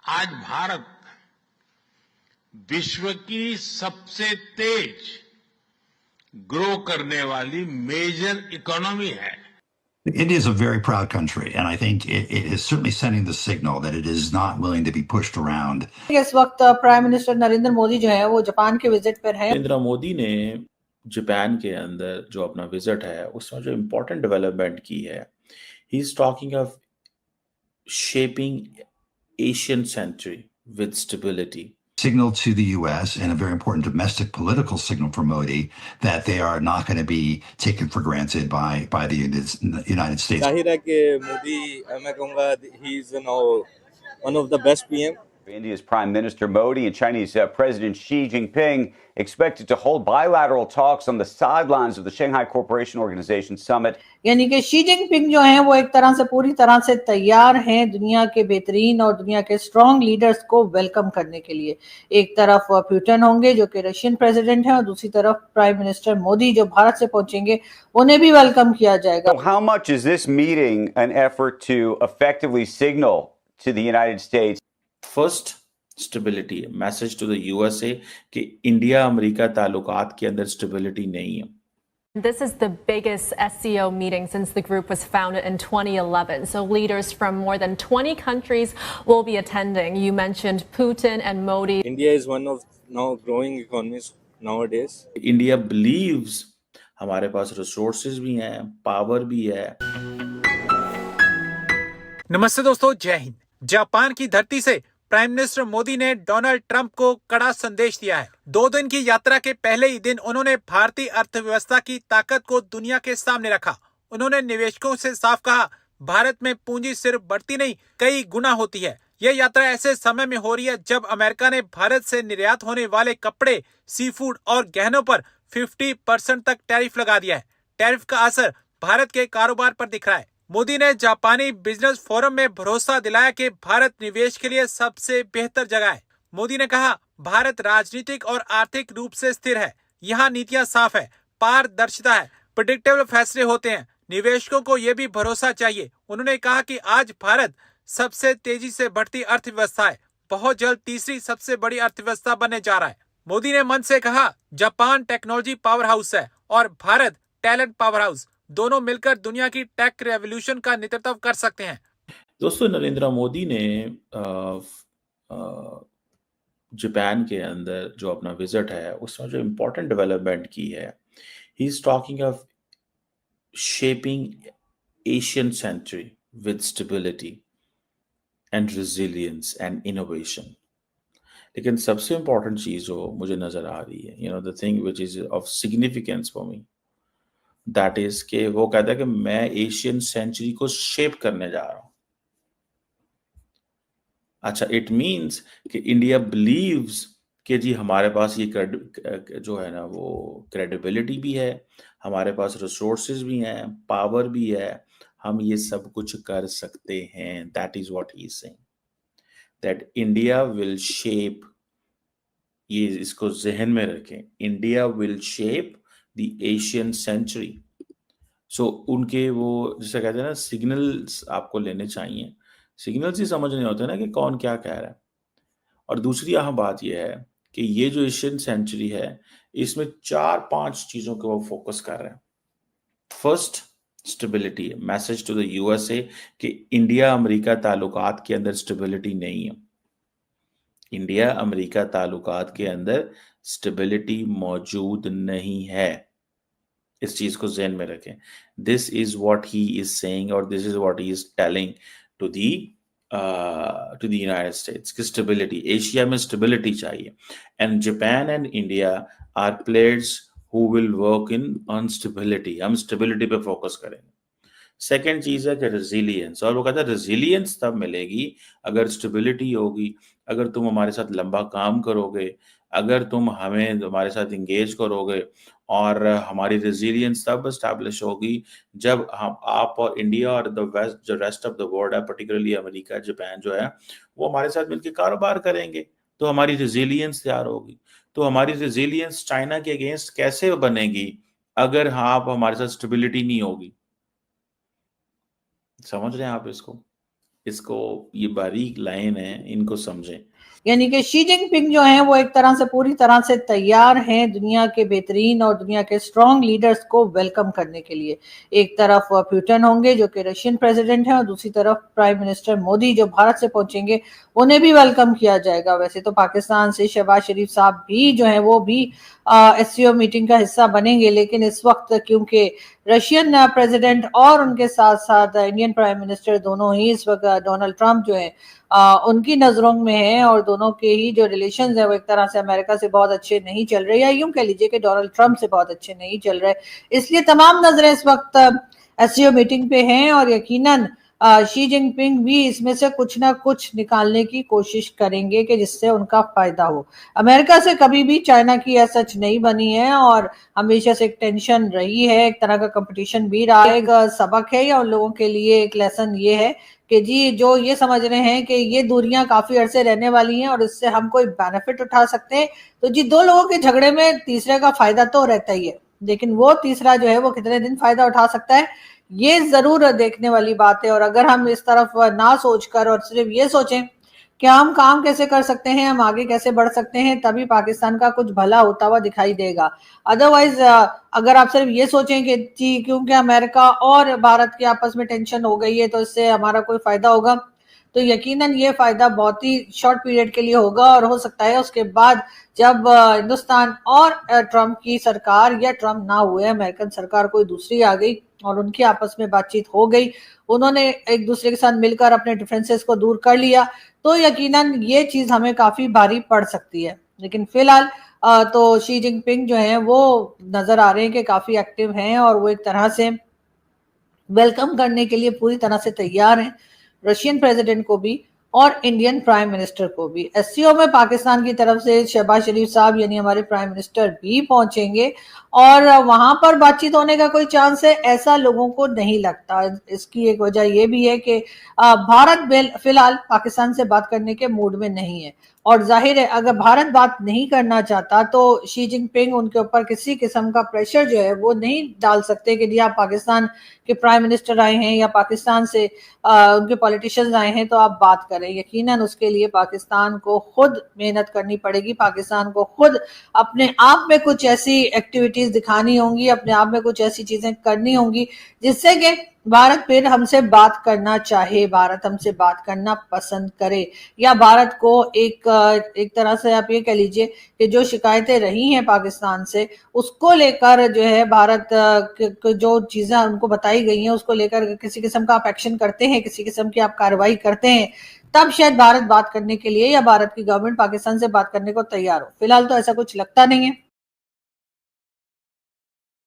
आज भारत विश्व की सबसे तेज ग्रो करने वाली मेजर इकोनॉमी है. India is a very proud country, and I think it is certainly sending the signal that it is not willing to be pushed around. इस वक्त प्राइम मिनिस्टर नरेंद्र मोदी जो है वो जापान के विजिट पर हैं. नरेंद्र मोदी ने जापान के अंदर जो अपना विजिट है उसमें जो इम्पोर्टेंट डेवलपमेंट की है, he is talking of shaping Asian century with stability. Signal to the U.S. and a very important domestic political signal for Modi that they are not going to be taken for granted by the United States. जाहिर है कि मोदी, मैं कहूँगा, he is now one of the best PM. India's Prime Minister Modi and Chinese President Xi Jinping expected to hold bilateral talks on the sidelines of the Shanghai Cooperation Organization summit. यानी कि Xi Jinping जो हैं वो एक तरह से पूरी तरह से तैयार हैं दुनिया के बेहतरीन और दुनिया के स्ट्रॉन्ग लीडर्स को वेलकम करने के लिए. एक तरफ पुतिन होंगे जो कि रशियन प्रेसिडेंट हैं और दूसरी तरफ प्राइम मिनिस्टर मोदी जो भारत से पहुंचेंगे, उन्हें भी वेलकम किया जाएगा. So how much is this meeting an effort to effectively signal to the United States? First stability, message to the USA कि इंडिया अमेरिका ताल्लुकात के अंदर स्टेबिलिटी नहीं है. This is the biggest SCO meeting since the group was founded in 2011. So leaders from more than 20 countries will be attending. You mentioned Putin and Modi. India is one of now growing economies nowadays. India believes हमारे पास resources भी हैं, power भी है. नमस्ते दोस्तों, जय Hind. Japan की धरती से प्राइम मिनिस्टर मोदी ने डोनाल्ड ट्रंप को कड़ा संदेश दिया है. 2 दिन की यात्रा के पहले ही दिन उन्होंने भारतीय अर्थव्यवस्था की ताकत को दुनिया के सामने रखा. उन्होंने निवेशकों से साफ कहा, भारत में पूंजी सिर्फ बढ़ती नहीं, कई गुना होती है. यह यात्रा ऐसे समय में हो रही है जब अमेरिका ने भारत से निर्यात होने वाले कपड़े, सी फूड और गहनों पर 50% तक टैरिफ लगा दिया है. टैरिफ का असर भारत के कारोबार पर दिख रहा है. मोदी ने जापानी बिजनेस फोरम में भरोसा दिलाया कि भारत निवेश के लिए सबसे बेहतर जगह है. मोदी ने कहा, भारत राजनीतिक और आर्थिक रूप से स्थिर है, यहाँ नीतियां साफ है, पारदर्शिता है, प्रेडिक्टेबल फैसले होते हैं, निवेशकों को यह भी भरोसा चाहिए. उन्होंने कहा कि आज भारत सबसे तेजी से बढ़ती अर्थव्यवस्था है, बहुत जल्द तीसरी सबसे बड़ी अर्थव्यवस्था बनने जा रहा है. मोदी ने मन से कहा, जापान टेक्नोलॉजी पावर हाउस है और भारत टैलेंट पावर हाउस, दोनों मिलकर दुनिया की टेक रेवोल्यूशन का नेतृत्व कर सकते हैं. दोस्तों, नरेंद्र मोदी ने जापान के अंदर जो अपना विजिट है उसमें जो इम्पोर्टेंट डेवलपमेंट की है, he is talking of shaping Asian century with stability and resilience and innovation. लेकिन सबसे इम्पोर्टेंट चीज जो मुझे नजर आ रही है, the thing which is of significance for me, that is के वो कहता है कि मैं एशियन सेंचुरी को शेप करने जा रहा हूं. अच्छा, इट मींस कि इंडिया बिलीव्स कि जी हमारे पास ये जो है ना वो क्रेडिबिलिटी भी है, हमारे पास रिसोर्सेज भी हैं, पावर भी है, हम ये सब कुछ कर सकते हैं. That is what he is saying, that India will shape, ये इसको जहन में रखें, India will shape the Asian century. So उनके वो जैसे कहते हैं ना, सिग्नल्स आपको लेने चाहिए. सिग्नल्स ही समझ नहीं होते ना कि कौन क्या कह रहा है. और दूसरी अहम बात यह है कि ये जो एशियन सेंचुरी है इसमें 4-5 चीजों के वो फोकस कर रहे हैं. First, stability, message to the USA कि इंडिया अमेरिका ताल्लुकात के अंदर स्टेबिलिटी नहीं है. इंडिया अमेरिका ताल्लुकात के अंदर स्टेबिलिटी मौजूद नहीं है. इस चीज को ज़हन में रखें. This is what he is saying और this is what he is telling to the United States कि स्टेबिलिटी, एशिया में स्टेबिलिटी चाहिए. And Japan and India are players who will work in on stability. हम stability पे focus करेंगे. Second चीज है कि रेजिलियंस, और वो कहता है रेजिलियंस तब मिलेगी अगर स्टेबिलिटी होगी, अगर तुम हमारे साथ लंबा काम करोगे, अगर तुम हमारे साथ इंगेज करोगे, और हमारी रेजिलियंस तब एस्टैब्लिश होगी जब आप और इंडिया और जो रेस्ट ऑफ द वर्ल्ड है, पर्टिकुलरली अमेरिका, जापान जो है, वो हमारे साथ मिलकर कारोबार करेंगे, तो हमारी रेजिलियंस तैयार होगी. तो हमारी रेजिलियंस चाइना के अगेंस्ट कैसे बनेगी अगर आप हमारे साथ स्टेबिलिटी नहीं होगी. समझ रहे हैं आप इसको? इसको, ये बारीक लाइन है, इनको समझें। यानी कि शी जिनपिंग जो हैं वो एक तरह से पूरी तरह से तैयार हैं दुनिया के बेहतरीन और दुनिया के स्ट्रॉन्ग लीडर्स को वेलकम करने के लिए। एक तरफ पुतिन होंगे जो कि रशियन प्रेसिडेंट हैं और दूसरी तरफ प्राइम मिनिस्टर मोदी जो भारत से पहुंचेंगे, उन्हें भी वेलकम किया जाएगा। वैसे तो पाकिस्तान से शहबाज शरीफ साहब भी जो हैं वो भी एससीओ मीटिंग का हिस्सा बनेंगे, लेकिन इस वक्त क्योंकि रशियन प्रेसिडेंट और उनके साथ साथ इंडियन प्राइम मिनिस्टर दोनों ही इस वक्त डोनाल्ड ट्रंप जो है उनकी नजरों में है और दोनों के ही जो रिलेशंस है वो एक तरह से अमेरिका से बहुत अच्छे नहीं चल रहे, या यूं कह लीजिए कि डोनाल्ड ट्रंप से बहुत अच्छे नहीं चल रहे। इसलिए तमाम नजरें इस वक्त एससीओ मीटिंग पे हैं और यकीनन शी जिनपिंग भी इसमें से कुछ ना कुछ निकालने की कोशिश करेंगे कि जिससे उनका फायदा हो। अमेरिका से कभी भी चाइना की ऐसा सच नहीं बनी है और हमेशा से एक टेंशन रही है, एक तरह का कंपटीशन भी रहा है। एक सबक है या उन लोगों के लिए एक लेसन ये है कि जी जो ये समझ रहे हैं कि ये दूरियां काफी अरसे रहने वाली हैं और इससे हम कोई बेनिफिट उठा सकते हैं, तो जी दो लोगों के झगड़े में तीसरे का फायदा तो रहता ही है, लेकिन वो तीसरा जो है वो कितने दिन फायदा उठा सकता है ये जरूर देखने वाली बात है। और अगर हम इस तरफ ना सोचकर और सिर्फ ये सोचें कि हम काम कैसे कर सकते हैं, हम आगे कैसे बढ़ सकते हैं, तभी पाकिस्तान का कुछ भला होता हुआ दिखाई देगा। अदरवाइज अगर आप सिर्फ ये सोचें कि जी क्योंकि अमेरिका और भारत की आपस में टेंशन हो गई है तो इससे हमारा कोई फायदा होगा, तो यकीनन ये फायदा बहुत ही शॉर्ट पीरियड के लिए होगा और हो सकता है उसके बाद जब हिंदुस्तान और ट्रंप की सरकार या ट्रंप ना हुए अमेरिकन सरकार कोई दूसरी आ गई और उनकी आपस में बातचीत हो गई, उन्होंने एक दूसरे के साथ मिलकर अपने डिफरेंसेस को दूर कर लिया, तो यकीनन ये चीज हमें काफी भारी पड़ सकती है। लेकिन फिलहाल तो शी जिनपिंग जो हैं वो नजर आ रहे हैं कि काफी एक्टिव हैं और वो एक तरह से वेलकम करने के लिए पूरी तरह से तैयार हैं रशियन प्रेसिडेंट को भी और इंडियन प्राइम मिनिस्टर को भी। एससीओ में पाकिस्तान की तरफ से शहबाज शरीफ साहब यानी हमारे प्राइम मिनिस्टर भी पहुंचेंगे और वहां पर बातचीत होने का कोई चांस है ऐसा लोगों को नहीं लगता। इसकी एक वजह यह भी है कि भारत फिलहाल पाकिस्तान से बात करने के मूड में नहीं है और जाहिर है अगर भारत बात नहीं करना चाहता तो शी जिनपिंग उनके ऊपर किसी किस्म का प्रेशर जो है वो नहीं डाल सकते कि जी आप पाकिस्तान के प्राइम मिनिस्टर आए हैं या पाकिस्तान से उनके पॉलिटिशियंस आए हैं तो आप बात करें। यकीनन उसके लिए पाकिस्तान को खुद मेहनत करनी पड़ेगी, पाकिस्तान को खुद अपने आप में कुछ ऐसी एक्टिविटीज दिखानी होंगी, अपने आप में कुछ ऐसी चीजें करनी होंगी जिससे कि भारत फिर हमसे बात करना चाहे, भारत हमसे बात करना पसंद करे, या भारत को एक तरह से आप ये कह लीजिए कि जो शिकायतें रही हैं पाकिस्तान से उसको लेकर जो है भारत जो चीजें उनको बताई गई हैं उसको लेकर किसी किस्म का आप एक्शन करते हैं, किसी किस्म की आप कार्रवाई करते हैं, तब शायद भारत बात करने के लिए या भारत की गवर्नमेंट पाकिस्तान से बात करने को तैयार हो। फिलहाल तो ऐसा कुछ लगता नहीं है।